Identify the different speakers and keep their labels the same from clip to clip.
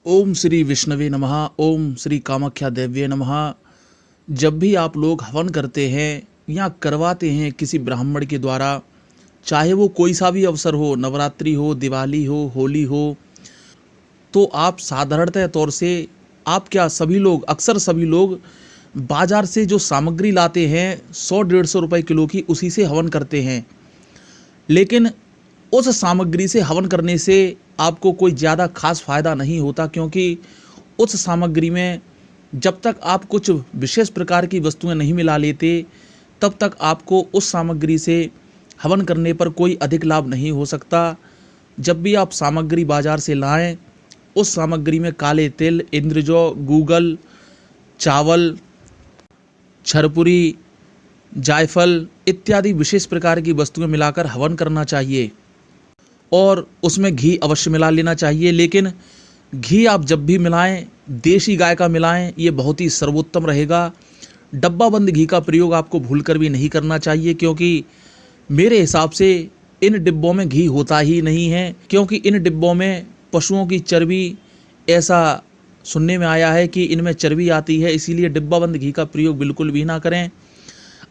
Speaker 1: ओम श्री विष्णवे नमः। ओम श्री कामाख्या देव्ये नमः। जब भी आप लोग हवन करते हैं या करवाते हैं किसी ब्राह्मण के द्वारा, चाहे वो कोई सा भी अवसर हो, नवरात्रि हो, दिवाली हो, होली हो, तो आप साधारणतः तौर से आप क्या सभी लोग अक्सर सभी लोग बाज़ार से जो सामग्री लाते हैं 100-150 रुपए किलो की, उसी से हवन करते हैं। लेकिन उस सामग्री से हवन करने से आपको कोई ज़्यादा खास फ़ायदा नहीं होता, क्योंकि उस सामग्री में जब तक आप कुछ विशेष प्रकार की वस्तुएं नहीं मिला लेते, तब तक आपको उस सामग्री से हवन करने पर कोई अधिक लाभ नहीं हो सकता। जब भी आप सामग्री बाज़ार से लाएं, उस सामग्री में काले तिल, इंद्रजौ, गूगल, चावल, छरपुरी, जायफल इत्यादि विशेष प्रकार की वस्तुएं मिलाकर हवन करना चाहिए और उसमें घी अवश्य मिला लेना चाहिए। लेकिन घी आप जब भी मिलाएं, देशी गाय का मिलाएं, ये बहुत ही सर्वोत्तम रहेगा। डब्बा बंद घी का प्रयोग आपको भूलकर भी नहीं करना चाहिए, क्योंकि मेरे हिसाब से इन डिब्बों में घी होता ही नहीं है, क्योंकि इन डिब्बों में पशुओं की चर्बी, ऐसा सुनने में आया है कि इनमें चर्बी आती है। इसीलिए डिब्बा बंद घी का प्रयोग बिल्कुल भी ना करें।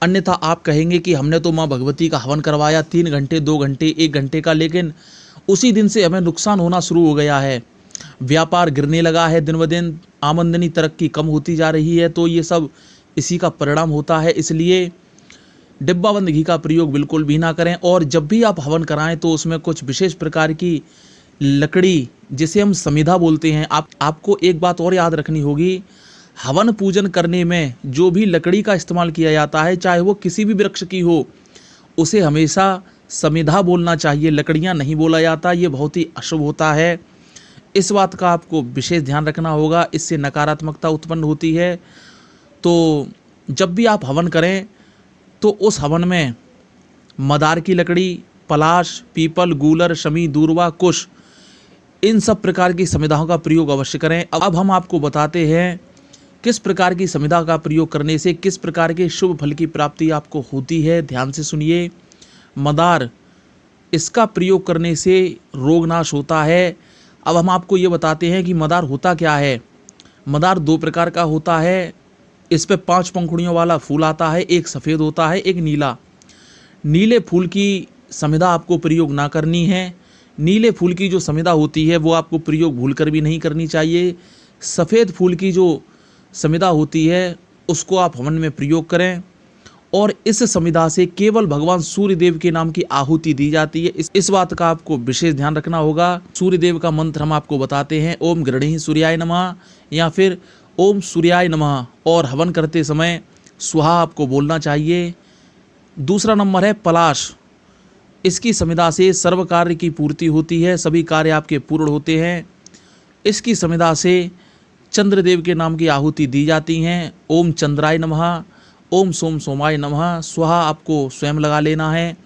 Speaker 1: अन्यथा आप कहेंगे कि हमने तो माँ भगवती का हवन करवाया 3 घंटे, 2 घंटे, 1 घंटे का, लेकिन उसी दिन से हमें नुकसान होना शुरू हो गया है, व्यापार गिरने लगा है, दिन ब दिन आमदनी तरक्की कम होती जा रही है। तो ये सब इसी का परिणाम होता है। इसलिए डिब्बा बंद घी का प्रयोग बिल्कुल भी ना करें। और जब भी आप हवन कराएं तो उसमें कुछ विशेष प्रकार की लकड़ी, जिसे हम समिधा बोलते हैं, आपको एक बात और याद रखनी होगी। हवन पूजन करने में जो भी लकड़ी का इस्तेमाल किया जाता है, चाहे वो किसी भी वृक्ष की हो, उसे हमेशा समिधा बोलना चाहिए, लकड़ियां नहीं बोला जाता। ये बहुत ही अशुभ होता है। इस बात का आपको विशेष ध्यान रखना होगा, इससे नकारात्मकता उत्पन्न होती है। तो जब भी आप हवन करें तो उस हवन में मदार की लकड़ी, पलाश, पीपल, गूलर, शमी, दूर्वा, कुश, इन सब प्रकार की समिधाओं का प्रयोग अवश्य करें। अब हम आपको बताते हैं किस प्रकार की समिधा का प्रयोग करने से किस प्रकार के शुभ फल की प्राप्ति आपको होती है। ध्यान से सुनिए। मदार, इसका प्रयोग करने से रोग नाश होता है। अब हम आपको ये बताते हैं कि मदार होता क्या है। मदार 2 प्रकार का होता है। इस पे 5 पंखुड़ियों वाला फूल आता है, एक सफ़ेद होता है, एक नीला। नीले फूल की समिधा आपको प्रयोग ना करनी है। नीले फूल की जो समिधा होती है वो आपको प्रयोग भूलकर भी नहीं करनी चाहिए। सफ़ेद फूल की जो समिधा होती है उसको आप हवन में प्रयोग करें। और इस समिधा से केवल भगवान सूर्य देव के नाम की आहुति दी जाती है। इस बात का आपको विशेष ध्यान रखना होगा। सूर्य देव का मंत्र हम आपको बताते हैं, ओम गृणीहि सूर्याय नमः या फिर ओम सूर्याय नमः। और हवन करते समय स्वाहा आपको बोलना चाहिए। दूसरा नंबर है पलाश। इसकी समिधा से सर्व कार्य की पूर्ति होती है, सभी कार्य आपके पूर्ण होते हैं। इसकी समिधा से चंद्रदेव के नाम की आहुति दी जाती हैं। ओम चंद्राय नमः, ओम सोम सोमाय नमः। स्वाहा आपको स्वयं लगा लेना है।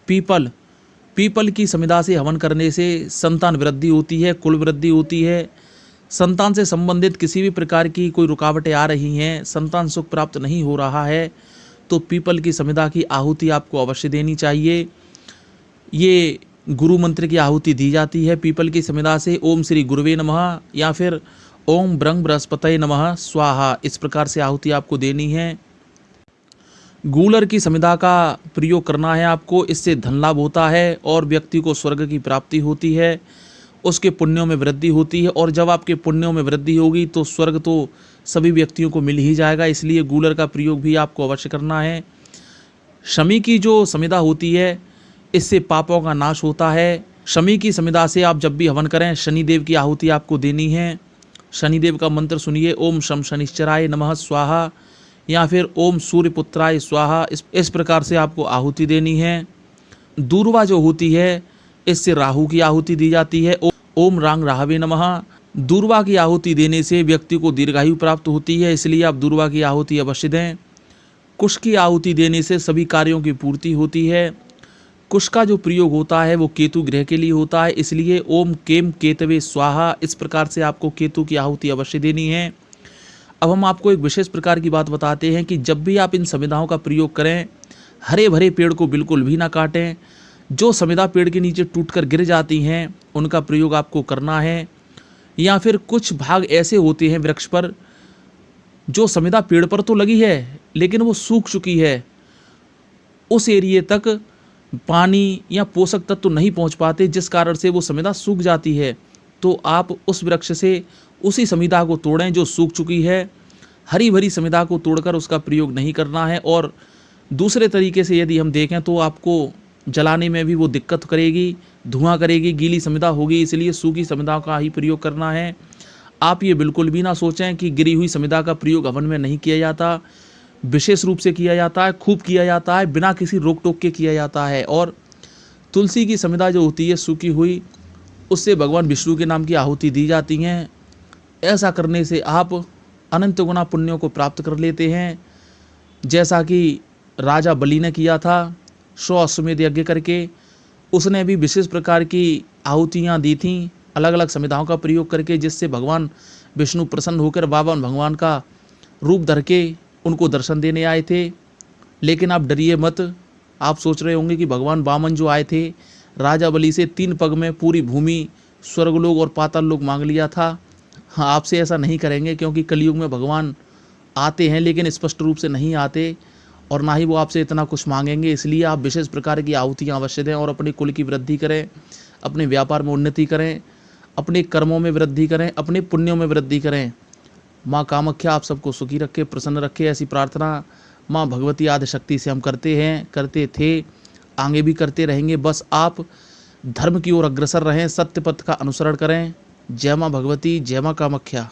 Speaker 1: पीपल, पीपल की समिधा से हवन करने से संतान वृद्धि होती है, कुल वृद्धि होती है। संतान से संबंधित किसी भी प्रकार की कोई रुकावटें आ रही हैं, संतान सुख प्राप्त नहीं हो रहा है, तो पीपल की समिधा की आहुति आपको अवश्य देनी चाहिए। ये गुरु मंत्र की आहुति दी जाती है पीपल की समिधा से। ओम श्री गुरुवे नमः या फिर ओम ब्रह्म बृहस्पतये नमः स्वाहा, इस प्रकार से आहुति आपको देनी है। गूलर की समिधा का प्रयोग करना है आपको। इससे धन लाभ होता है और व्यक्ति को स्वर्ग की प्राप्ति होती है, उसके पुण्यों में वृद्धि होती है। और जब आपके पुण्यों में वृद्धि होगी तो स्वर्ग तो सभी व्यक्तियों को मिल ही जाएगा। इसलिए गूलर का प्रयोग भी आपको अवश्य करना है। शमी की जो समिधा होती है, इससे पापों का नाश होता है। शमी की समिधा से आप जब भी हवन करें, शनिदेव की आहुति आपको देनी है। शनिदेव का मंत्र सुनिए, ओम शम शनिश्चराय नमः स्वाहा या फिर ओम सूर्यपुत्राय स्वाहा। इस प्रकार से आपको आहुति देनी है। दूर्वा जो होती है, इससे राहु की आहुति दी जाती है। ओम रांग राहवे नमः। दूर्वा की आहुति देने से व्यक्ति को दीर्घायु प्राप्त होती है, इसलिए आप दूर्वा की आहुति अवश्य दें। कुश की आहुति देने से सभी कार्यों की पूर्ति होती है। कुश का जो प्रयोग होता है वो केतु ग्रह के लिए होता है, इसलिए ओम केम केतवे स्वाहा, इस प्रकार से आपको केतु की आहुति अवश्य देनी है। अब हम आपको एक विशेष प्रकार की बात बताते हैं कि जब भी आप इन समिधाओं का प्रयोग करें, हरे भरे पेड़ को बिल्कुल भी ना काटें। जो समिधा पेड़ के नीचे टूटकर गिर जाती हैं, उनका प्रयोग आपको करना है। या फिर कुछ भाग ऐसे होते हैं वृक्ष पर जो समिधा पेड़ पर तो लगी है लेकिन वो सूख चुकी है, उस एरिए तक पानी या पोषक तत्व नहीं पहुंच पाते, जिस कारण से वो समिधा सूख जाती है। तो आप उस वृक्ष से उसी समिधा को तोड़ें जो सूख चुकी है। हरी भरी समिधा को तोड़कर उसका प्रयोग नहीं करना है। और दूसरे तरीके से यदि हम देखें तो आपको जलाने में भी वो दिक्कत करेगी, धुआं करेगी, गीली समिधा होगी, इसलिए सूखी समिधा का ही प्रयोग करना है। आप ये बिल्कुल भी ना सोचें कि गिरी हुई समिधा का प्रयोग हवन में नहीं किया जाता, विशेष रूप से किया जाता है, खूब किया जाता है, बिना किसी रोक टोक के किया जाता है। और तुलसी की समिधा जो होती है सूखी हुई, उससे भगवान विष्णु के नाम की आहुति दी जाती हैं। ऐसा करने से आप अनंत गुना पुण्यों को प्राप्त कर लेते हैं, जैसा कि राजा बलि ने किया था 100 अश्वमेध यज्ञ करके। उसने भी विशेष प्रकार की आहुतियाँ दी थीं अलग अलग समिधाओं का प्रयोग करके, जिससे भगवान विष्णु प्रसन्न होकर बावन भगवान का रूप धर के उनको दर्शन देने आए थे। लेकिन आप डरिए मत। आप सोच रहे होंगे कि भगवान वामन जो आए थे राजा बलि से 3 पग में पूरी भूमि, स्वर्गलोक और पाताल लोक मांग लिया था। हाँ, आपसे ऐसा नहीं करेंगे, क्योंकि कलयुग में भगवान आते हैं लेकिन स्पष्ट रूप से नहीं आते, और ना ही वो आपसे इतना कुछ मांगेंगे। इसलिए आप विशेष प्रकार की आहुतियाँ अवश्य दें और अपने कुल की वृद्धि करें, अपने व्यापार में उन्नति करें, अपने कर्मों में वृद्धि करें, अपने पुण्यों में वृद्धि करें। माँ कामाख्या आप सबको सुखी रखे, प्रसन्न रखे, ऐसी प्रार्थना माँ भगवती आदिशक्ति से हम करते हैं, करते थे, आगे भी करते रहेंगे। बस आप धर्म की ओर अग्रसर रहें, सत्य पथ का अनुसरण करें। जय माँ भगवती, जय माँ कामाख्या।